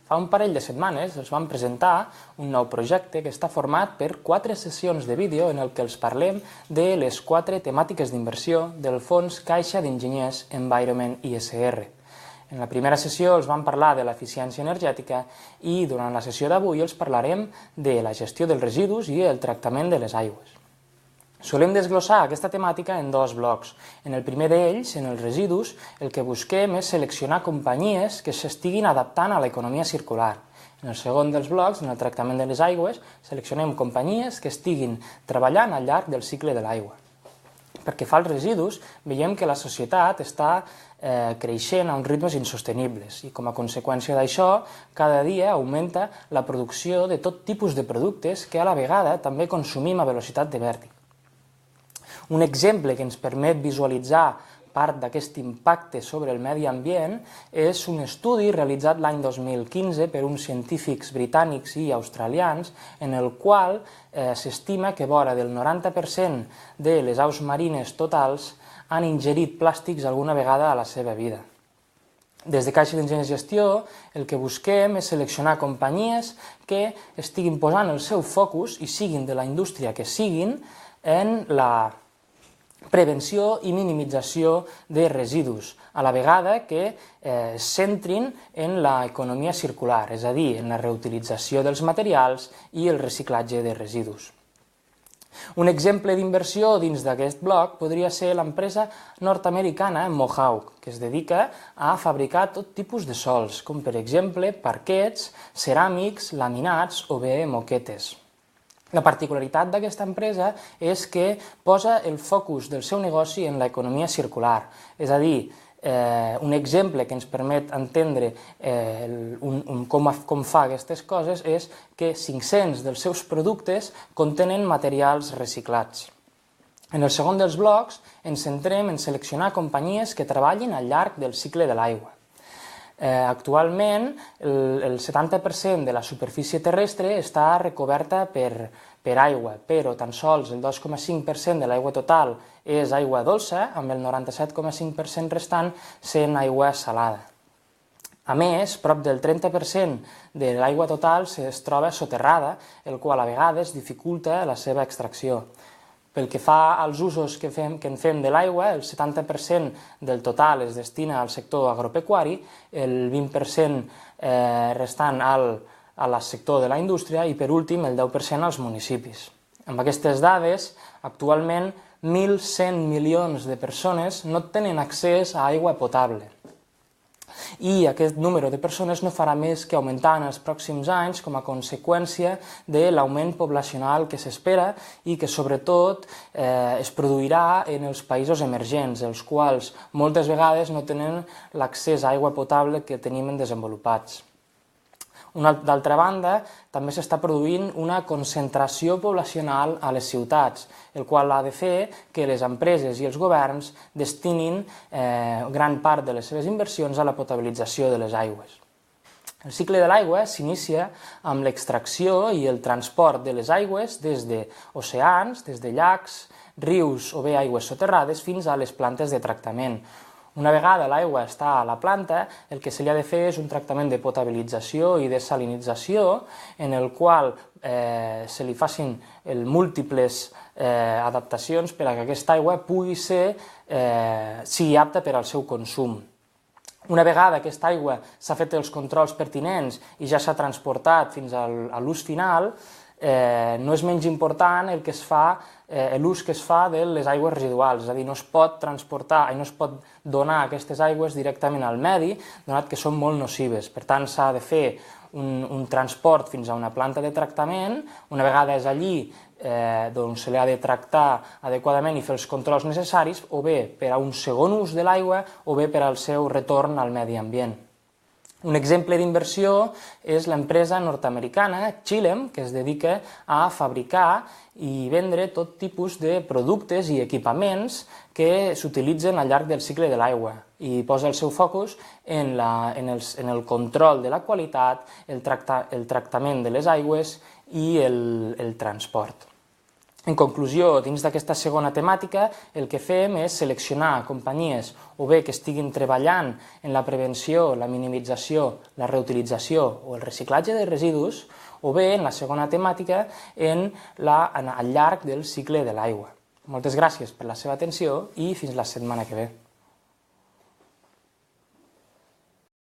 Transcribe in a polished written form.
Fa un parell de setmanes els vam presentar un nou projecte que està format per 4 sessions de vídeo en el que els parlem de les 4 temàtiques d'inversió del fons Caixa d'Enginyers Environment ISR. En la primera sessió els vam parlar de l'eficiència energètica i durant la sessió d'avui els parlarem de la gestió dels residus i el tractament de les aigües. Solem desglossar aquesta temàtica en 2 blocs. En el primer d'ells, en els residus, el que busquem és seleccionar companyies que s'estiguin adaptant a l'economia circular. En el segon dels blocs, en el tractament de les aigües, seleccionem companyies que estiguin treballant al llarg del cicle de l'aigua. Perquè fa els residus, veiem que la societat està creixent a uns ritmes insostenibles i com a conseqüència d'això, cada dia augmenta la producció de tot tipus de productes que a la vegada també consumim a velocitat de vèrtic. Un exemple que ens permet visualitzar part d'aquest impacte sobre el medi ambient és un estudi realitzat l'any 2015 per uns científics britànics i australians en el qual s'estima que vora del 90% de les aus marines totals han ingerit plàstics alguna vegada a la seva vida. Des de Caixa d'Enginyers Gestió el que busquem és seleccionar companyies que estiguin posant el seu focus i siguin de la indústria que siguin en la prevenció i minimització de residus, a la vegada que es centrin en l'economia circular, és a dir, en la reutilització dels materials i el reciclatge de residus. Un exemple d'inversió dins d'aquest bloc podria ser l'empresa nord-americana Mohawk, que es dedica a fabricar tot tipus de sòls, com per exemple parquets, ceràmics, laminats o bé moquetes. La particularitat d'aquesta empresa és que posa el focus del seu negoci en l'economia circular, és a dir, un exemple que ens permet entendre com fa aquestes coses és que 500 dels seus productes contenen materials reciclats. En el segon dels blocs ens centrem en seleccionar companyies que treballin al llarg del cicle de l'aigua. Actualment, el 70% de la superfície terrestre està recoberta per aigua, però tan sols el 2,5% de l'aigua total és aigua dolça, amb el 97,5% restant sent aigua salada. A més, prop del 30% de l'aigua total es troba soterrada, el qual a vegades dificulta la seva extracció. Pel que fa als usos que en fem de l'aigua, el 70% del total es destina al sector agropecuari, el 20% restant al sector de la indústria i, per últim, el 10% als municipis. Amb aquestes dades, actualment 1.100 milions de persones no tenen accés a aigua potable. I aquest número de persones no farà més que augmentar en els pròxims anys com a conseqüència de l'augment poblacional que s'espera i que sobretot es produirà en els països emergents, els quals moltes vegades no tenen l'accés a aigua potable que tenim en desenvolupats. D'altra banda, també s'està produint una concentració poblacional a les ciutats, el qual ha de fer que les empreses i els governs destinin gran part de les seves inversions a la potabilització de les aigües. El cicle de l'aigua s'inicia amb l'extracció i el transport de les aigües des d'oceans, des de llacs, rius o bé aigües soterrades fins a les plantes de tractament. Una vegada l'aigua està a la planta, el que se li ha de fer és un tractament de potabilització i desalinització en el qual se li facin múltiples adaptacions per a que aquesta aigua sigui apta per al seu consum. Una vegada aquesta aigua s'ha fet els controls pertinents i ja s'ha transportat fins a l'ús final, no és menys important l'ús que es fa de les aigües residuals, és a dir, no es pot transportar i no es pot donar aquestes aigües directament al medi, donat que són molt nocives. Per tant, s'ha de fer un transport fins a una planta de tractament, una vegada és allí se li ha de tractar adequadament i fer els controls necessaris, o bé per a un segon ús de l'aigua o bé per al seu retorn al medi ambient. Un exemple d'inversió és l'empresa nord-americana Xylem, que es dedica a fabricar i vendre tot tipus de productes i equipaments que s'utilitzen al llarg del cicle de l'aigua i posa el seu focus en el control de la qualitat, el tractament de les aigües i el transport. En conclusió, dins d'aquesta segona temàtica, el que fem és seleccionar companyies o bé que estiguin treballant en la prevenció, la minimització, la reutilització o el reciclatge de residus, o bé, en la segona temàtica, al llarg del cicle de l'aigua. Moltes gràcies per la seva atenció i fins la setmana que ve.